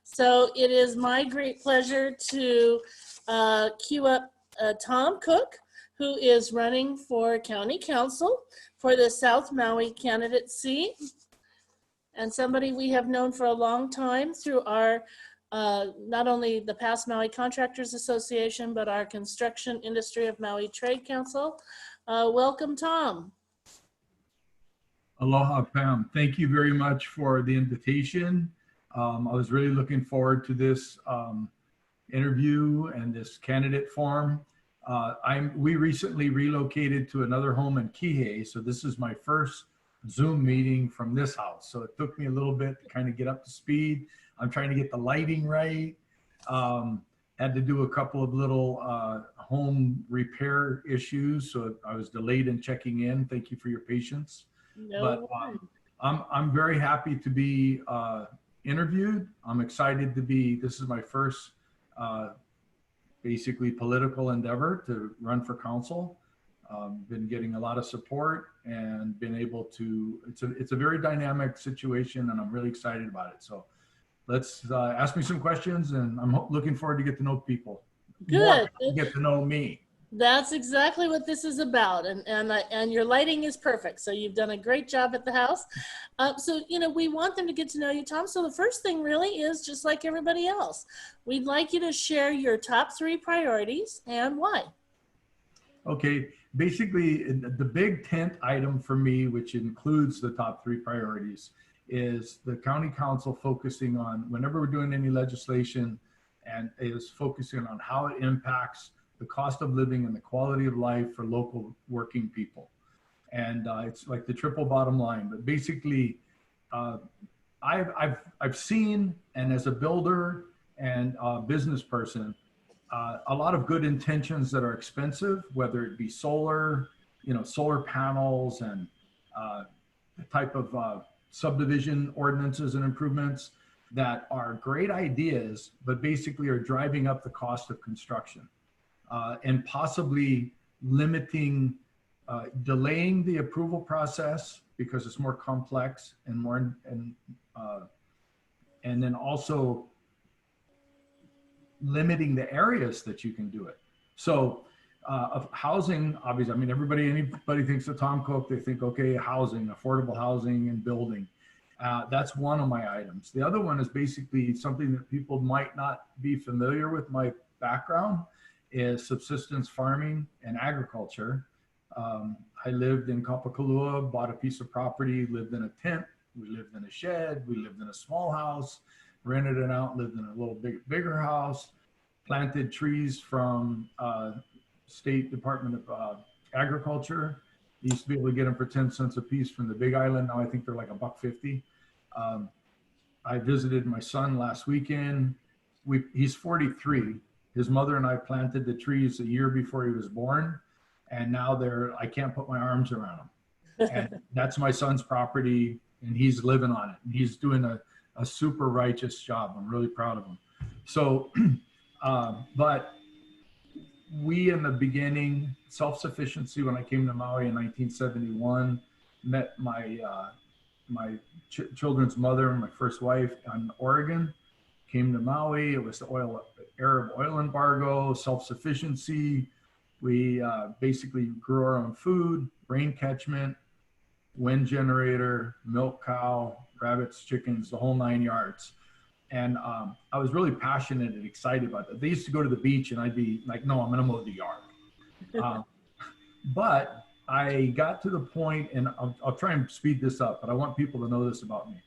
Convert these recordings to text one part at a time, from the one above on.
So it is my great pleasure to queue up Tom Cook, who is running for County Council for the South Maui candidate seat, and somebody we have known for a long time through our not only the Past Maui Contractors Association, but our Construction Industry of Maui Trade Council. Welcome, Tom. Aloha, Pam. Thank you very much for the invitation. I was really looking forward to this interview and this candidate forum. We recently relocated to another home in Kihei, so this is my first Zoom meeting from this house. So it took me a little bit to kind of get up to speed. I'm trying to get the lighting right. Had to do a couple of little home repair issues, so I was delayed in checking in. Thank you for your patience. No, but I'm very happy to be interviewed. I'm excited to be, this is my first basically political endeavor to run for council. Been getting a lot of support and been able to, it's a very dynamic situation and I'm really excited about it. So let's ask me some questions and I'm looking forward to get to know people. good. Get to know me. That's exactly what this is about, and your lighting is perfect. So you've done a great job at the house. So we want them to get to know you, Tom. So the first thing really is just like everybody else. We'd like you to share your top 3 priorities and why. Okay, basically the big tent item for me, which includes the top 3 priorities, is the county council focusing on whenever we're doing any legislation and is focusing on how it impacts the cost of living and the quality of life for local working people. And it's like the triple bottom line, but basically I've seen, and as a builder and a business person, a lot of good intentions that are expensive, whether it be solar, solar panels and the type of subdivision ordinances and improvements that are great ideas, but basically are driving up the cost of construction. And possibly limiting, delaying the approval process because it's more complex and more, and then also limiting the areas that you can do it. So of housing, obviously, I mean, anybody thinks of Tom Cook, they think, okay, housing, affordable housing and building. That's one of my items. The other one is basically something that people might not be familiar with my background, is subsistence farming and agriculture. I lived in Kapakalua, bought a piece of property, lived in a tent, we lived in a shed, we lived in a small house, rented it out, lived in a little bigger house, planted trees from State Department of Agriculture. Used to be able to get them for 10 cents a piece from the Big Island. Now I think they're like $1.50. I visited my son last weekend. He's 43. His mother and I planted the trees a year before he was born, and now I can't put my arms around them. And that's my son's property, and he's living on it. And he's doing a super righteous job. I'm really proud of him. So, but we in the beginning, self-sufficiency, when I came to Maui in 1971, met my children's mother and my first wife in Oregon. Came to Maui, it was the Arab oil embargo, self-sufficiency. We basically grew our own food, rain catchment, wind generator, milk cow, rabbits, chickens, the whole 9 yards. And I was really passionate and excited about that. They used to go to the beach and I'd be like, no, I'm gonna mow the yard. But I got to the point, and I'll try and speed this up, but I want people to know this about me.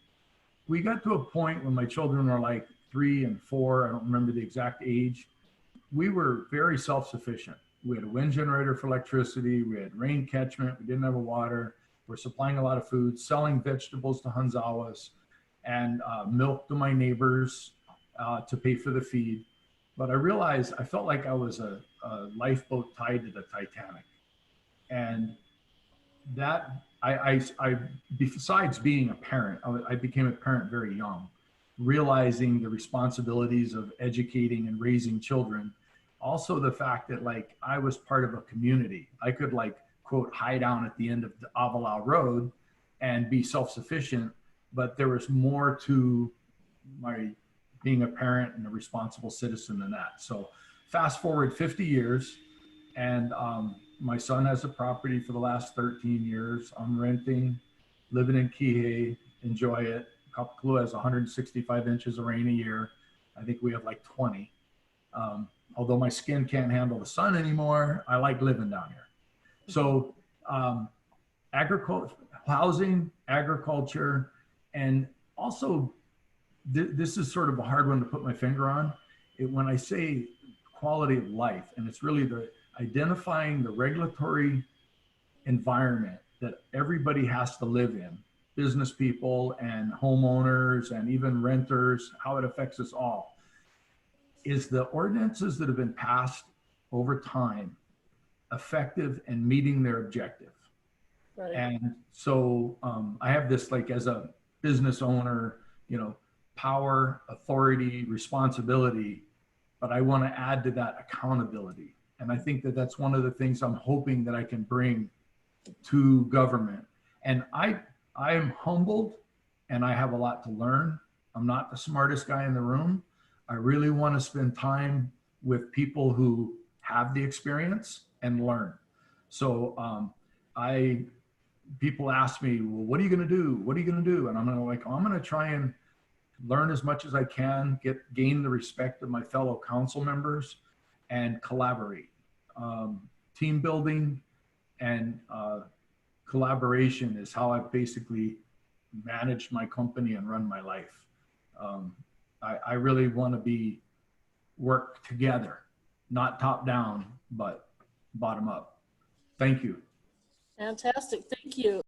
We got to a point when my children were like 3 and 4, I don't remember the exact age. We were very self-sufficient. We had a wind generator for electricity, we had rain catchment, we didn't have a water, we're supplying a lot of food, selling vegetables to Hanzawas, and milk to my neighbors to pay for the feed. But I realized I felt like I was a lifeboat tied to the Titanic. And that, besides being a parent, I became a parent very young, realizing the responsibilities of educating and raising children. Also the fact that like I was part of a community. I could like, quote, hide down at the end of the Avalao Road and be self-sufficient, but there was more to my being a parent and a responsible citizen in that. So fast forward 50 years, and my son has a property for the last 13 years. I'm renting, living in Kihei, enjoy it. Kapalua has 165 inches of rain a year. I think we have like 20. Although my skin can't handle the sun anymore, I like living down here. So agriculture, housing, agriculture, and also this is sort of a hard one to put my finger on. When I say quality of life, and it's really the identifying the regulatory environment that everybody has to live in, business people and homeowners and even renters, how it affects us all, is the ordinances that have been passed over time effective and meeting their objective. Right. And so I have this, like, as a business owner, you know, power, authority, responsibility, but I want to add to that accountability. And I think that that's one of the things I'm hoping that I can bring to government. And I am humbled and I have a lot to learn. I'm not the smartest guy in the room. I really want to spend time with people who have the experience and learn. So people ask me, well, what are you going to do? What are you going to do? And I'm going to try and learn as much as I can, gain the respect of my fellow council members, and collaborate. Team building and collaboration is how I've basically managed my company and run my life. I really want to work together, not top down, but bottom up. Thank you. Fantastic. Thank you.